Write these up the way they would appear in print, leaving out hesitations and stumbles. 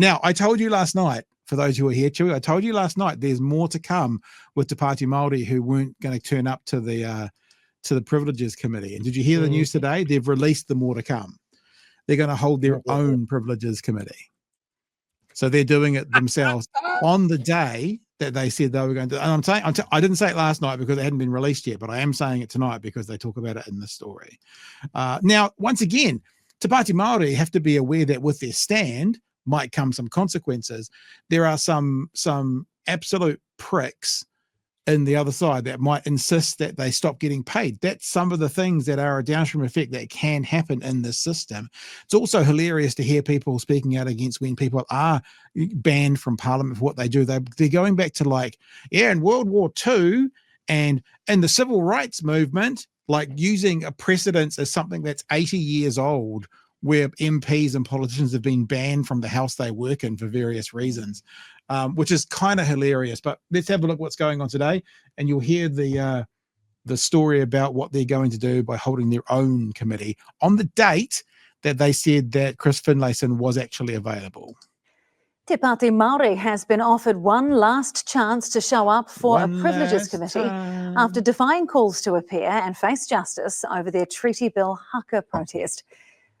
Now, I told you last night, for those who are here, Chewie, I told you last night there's more to come with the Pāti Maori who weren't going to turn up to the Privileges Committee. And did you hear the news today? They've released the more to come. They're going to hold their own Privileges Committee. So they're doing it themselves on the day that they said they were going to. And I didn't say it last night because it hadn't been released yet, but I am saying it tonight because they talk about it in the story. Now, once again, Te Pāti Maori have to be aware that with their stand might come some consequences. There are some absolute pricks in the other side that might insist that they stop getting paid. That's some of the things that are a downstream effect that can happen in this system. It's also hilarious to hear people speaking out against when people are banned from Parliament for what they do. They're going back to in World War II and in the civil rights movement, using a precedence as something that's 80 years old, where MPs and politicians have been banned from the house they work in for various reasons, which is kind of hilarious. But let's have a look what's going on today, and you'll hear the story about what they're going to do by holding their own committee on the date that they said that Chris Finlayson was actually available. Te Pāti Maori has been offered one last chance to show up for a Privileges Committee after defying calls to appear and face justice over their Treaty Bill haka protest.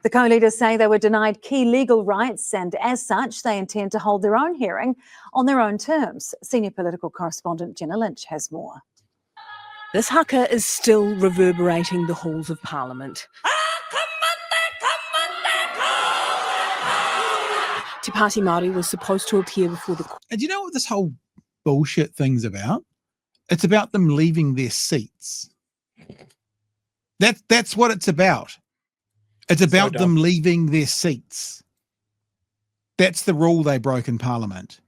The co-leaders say they were denied key legal rights and as such they intend to hold their own hearing on their own terms. Senior political correspondent Jenna Lynch has more. This haka is still reverberating the halls of Parliament. Te Pāti Māori was supposed to appear before the court. And do you know what this whole bullshit thing's about? It's about them leaving their seats. That's what it's about. It's about them leaving their seats. That's the rule they broke in Parliament.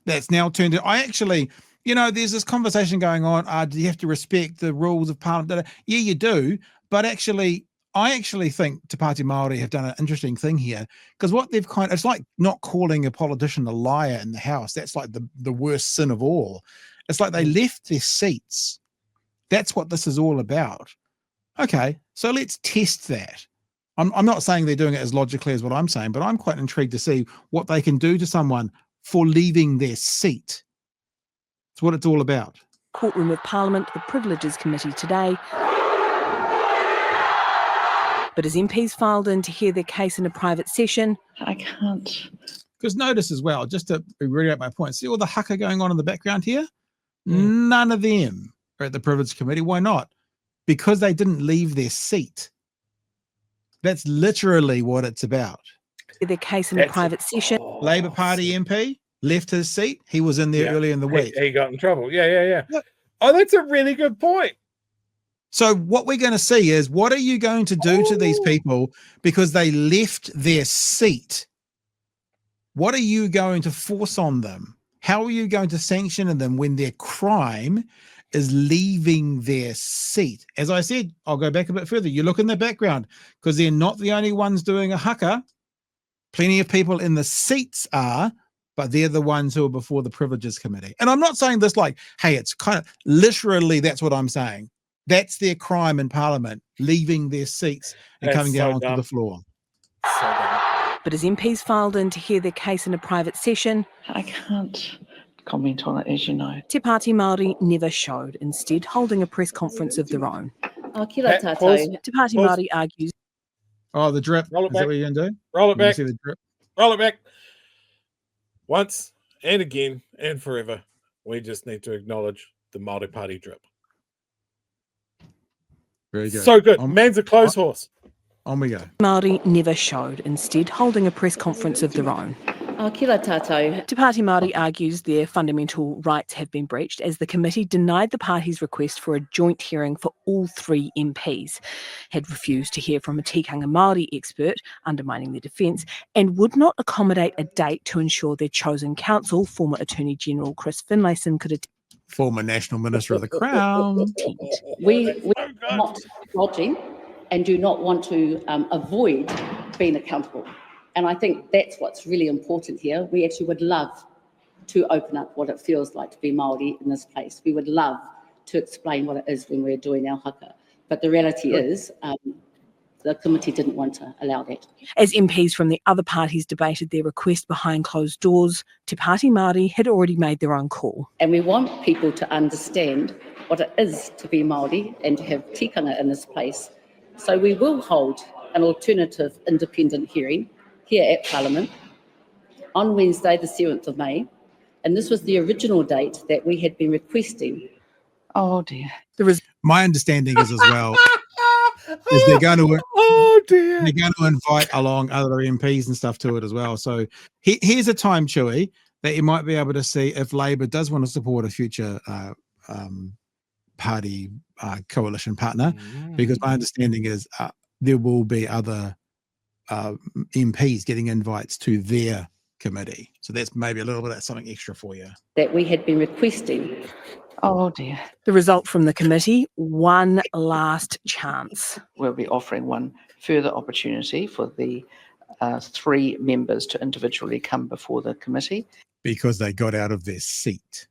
That's now turned to, there's this conversation going on. Do you have to respect the rules of Parliament? Yeah, you do. But I actually think Te Pāti Māori have done an interesting thing here, because what they've it's like not calling a politician a liar in the House. That's like the worst sin of all. It's like they left their seats. That's what this is all about. Okay, so let's test that. I'm not saying they're doing it as logically as what I'm saying, but I'm quite intrigued to see what they can do to someone for leaving their seat. It's what it's all about. Courtroom of Parliament, the Privileges Committee today. But as MPs filed in to hear their case in a private session, I can't. Because notice as well, just to reiterate my point, see all the haka going on in the background here? None of them are at the Privilege Committee. Why not? Because they didn't leave their seat. That's literally what it's about. Their case in a private session. Labour Party MP left his seat. He was in there earlier in the week. He got in trouble. Yeah. Oh, that's a really good point. So what we're going to see is, what are you going to do to these people because they left their seat? What are you going to force on them? How are you going to sanction them when their crime is leaving their seat? As I said, I'll go back a bit further. You look in the background, because they're not the only ones doing a haka. Plenty of people in the seats are, but they're the ones who are before the Privileges Committee. And I'm not saying this hey, it's kind of literally, that's what I'm saying. That's their crime in Parliament, leaving their seats and coming down onto the floor. But as MPs filed in to hear their case in a private session, I can't comment on it, as you know. Te Pāti Māori never showed, instead holding a press conference of their own. Kia ora tātou. Te Pāti Māori argues. Oh, the drip. Roll it Is back. that what you're going to do? Roll it back. See the drip? Roll it back. Once and again and forever, we just need to acknowledge the Māori Party drip. Very good. So good. Man's a close horse. On we go. Māori never showed, instead holding a press conference of their own. Kia ora tātou. Te Pāti Māori argues their fundamental rights have been breached as the committee denied the party's request for a joint hearing for all three MPs, had refused to hear from a tikanga Māori expert, undermining their defence, and would not accommodate a date to ensure their chosen counsel, former Attorney General Chris Finlayson, could attend. Former National Minister of the Crown. We're not dodging and do not want to avoid being accountable. And I think that's what's really important here. We actually would love to open up what it feels like to be Māori in this place. We would love to explain what it is when we're doing our haka. But the reality is the committee didn't want to allow that. As MPs from the other parties debated their request behind closed doors, Te Pāti Māori had already made their own call. And we want people to understand what it is to be Māori and to have tikanga in this place. So we will hold an alternative independent hearing here at Parliament on Wednesday, the 7th of May. And this was the original date that we had been requesting. Oh dear. My understanding is as well is they're going to invite along other MPs and stuff to it as well. So here's a time, Chewie, that you might be able to see if Labor does want to support a future party coalition partner, because my understanding is there will be other MPs getting invites to their committee. So that's maybe a little bit of something extra for you. That we had been requesting. Oh dear. The result from the committee, one last chance. We'll be offering one further opportunity for the 3 members to individually come before the committee. Because they got out of their seat.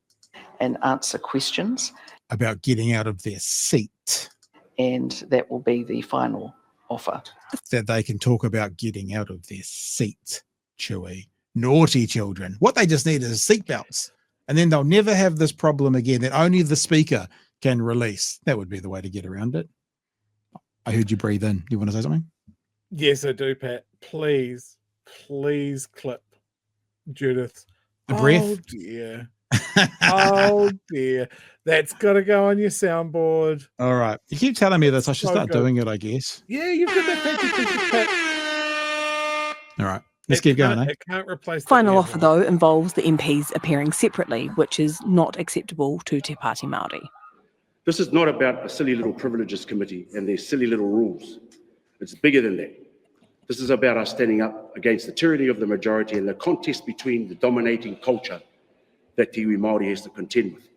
And answer questions. About getting out of their seat. And that will be the final offer. That they can talk about getting out of their seat, Chewie. Naughty children. What they just need is seatbelts. And then they'll never have this problem again that only the speaker can release. That would be the way to get around it. I heard you breathe in. You want to say something? Yes, I do, Pat. Please clip Judith. The breath? Oh, dear. Oh, dear. That's got to go on your soundboard. All right. You keep telling me this. I should So start good. doing it, I guess. Yeah, you've got that fancy Pat. All right. Let's keep going, eh? It can't replace the Final ear offer, horn. though, involves the MPs appearing separately, which is not acceptable to Te Pāti Māori. This is not about a silly little privileges committee and their silly little rules. It's bigger than that. This is about us standing up against the tyranny of the majority and the contest between the dominating culture that Te Māori has to contend with.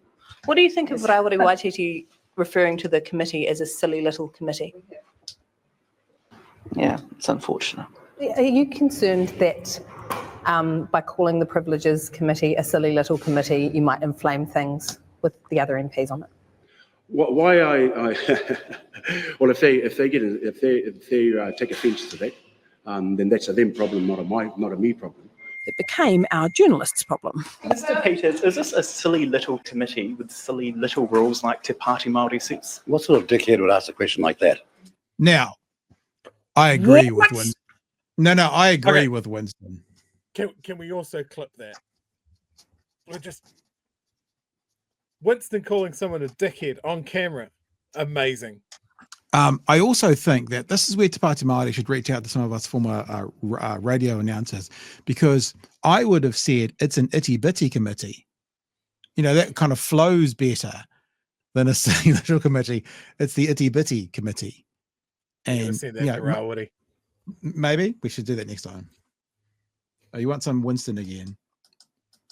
What do you think of Rawiri Waititi referring to the committee as a silly little committee? Yeah, it's unfortunate. Are you concerned that by calling the Privileges Committee a silly little committee, you might inflame things with the other MPs on it? Why I well, if they take offence to that, then that's a them problem, not a me problem. It became our journalists' problem. Mr. Peters, is this a silly little committee with silly little rules like Te Pāti Māori suits? What sort of dickhead would ask a question like that? Now, I agree with Winston. No, I agree with Winston. Can we also clip that? We're just Winston calling someone a dickhead on camera. Amazing. I also think that this is where Te Pāti Māori should reach out to some of us former radio announcers, because I would have said it's an itty-bitty committee. You know, that kind of flows better than a silly little committee. It's the itty-bitty committee. And Said that to Rawiri. Maybe we should do that next time. Oh, you want some Winston again?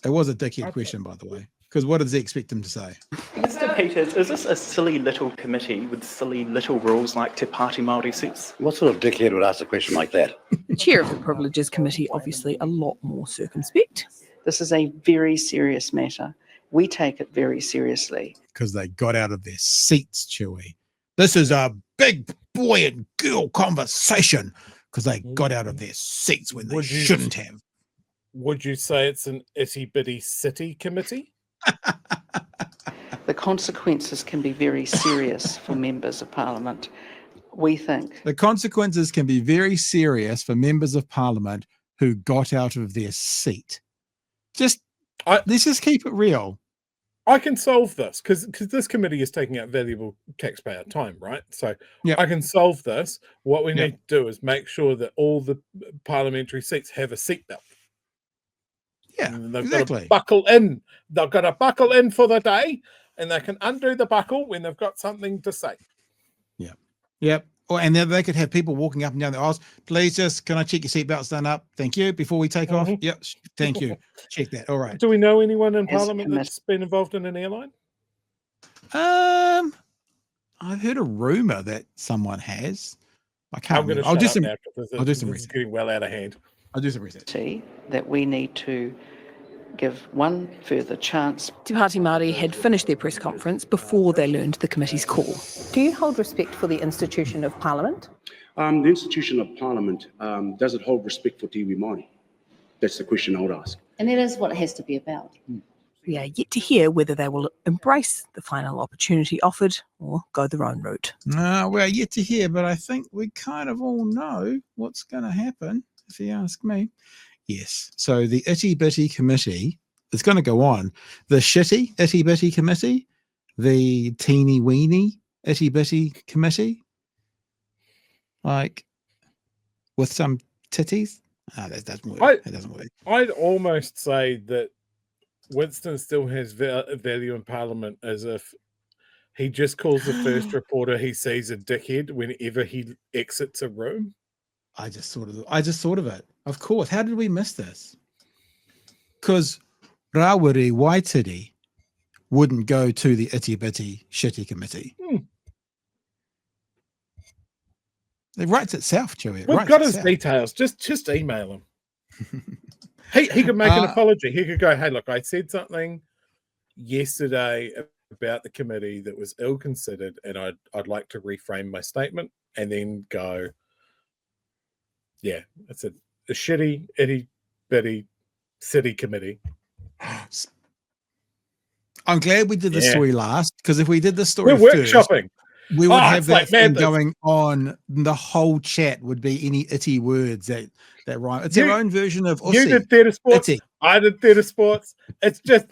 It was a dickhead question, by the way, because what does he expect him to say? Mr. Peters, is this a silly little committee with silly little rules like Te Pāti Māori suits? What sort of dickhead would ask a question like that? The chair of the Privileges Committee, obviously a lot more circumspect. This is a very serious matter. We take it very seriously. Because they got out of their seats, Chewie. This is a big boy and girl conversation because they got out of their seats when they shouldn't have. Would you say it's an itty-bitty city committee? The consequences can be very serious for members of Parliament. We think the consequences can be very serious for members of Parliament who got out of their seat. Let's just keep it real. I can solve this because this committee is taking out valuable taxpayer time, right? So I can solve this. What we need to do is make sure that all the parliamentary seats have a seatbelt. Yeah, and they've exactly. got to buckle in. They've got to buckle in for the day, and they can undo the buckle when they've got something to say. Yeah. Yep. And then they could have people walking up and down the aisles. Please can I check your seatbelts done up? Thank you. Before we take off. Yep. Thank you. Check that. All right. Do we know anyone in Parliament that's been involved in an airline? I've heard a rumor that someone has. I can't remember. I'll do some research. It's getting well out of hand. I'll do some research. That we need to give one further chance. Te Pāti Māori had finished their press conference before they learned the committee's call. Do you hold respect for the institution of Parliament? The institution of Parliament, does it hold respect for Tiwi Māori? That's the question I would ask. And that is what it has to be about. We are yet to hear whether they will embrace the final opportunity offered or go their own route. We're yet to hear, but I think we kind of all know what's going to happen, if you ask me. Yes. So the Itty Bitty Committee is going to go on. The shitty Itty Bitty Committee, the teeny weeny Itty Bitty Committee, like with some titties. That doesn't work. That doesn't work. I'd almost say that Winston still has value in Parliament, as if he just calls the first reporter he sees a dickhead whenever he exits a room. I just thought of it. Of course. How did we miss this? Because Rawiri Waitiri wouldn't go to the Itty Bitty Shitty Committee. It writes itself, Chewie. We've got his details. Just email him. He could make an apology. He could go, hey, look, I said something yesterday about the committee that was ill-considered, and I'd like to reframe my statement, and then go, yeah, it's a shitty, itty-bitty city committee. I'm glad we did the story last, because if we did the story we're first, workshopping. We would have that thing going on. The whole chat would be any itty words that rhyme. It's our own version of Aussie. You did theatre sports. Itty. I did theatre sports. It's just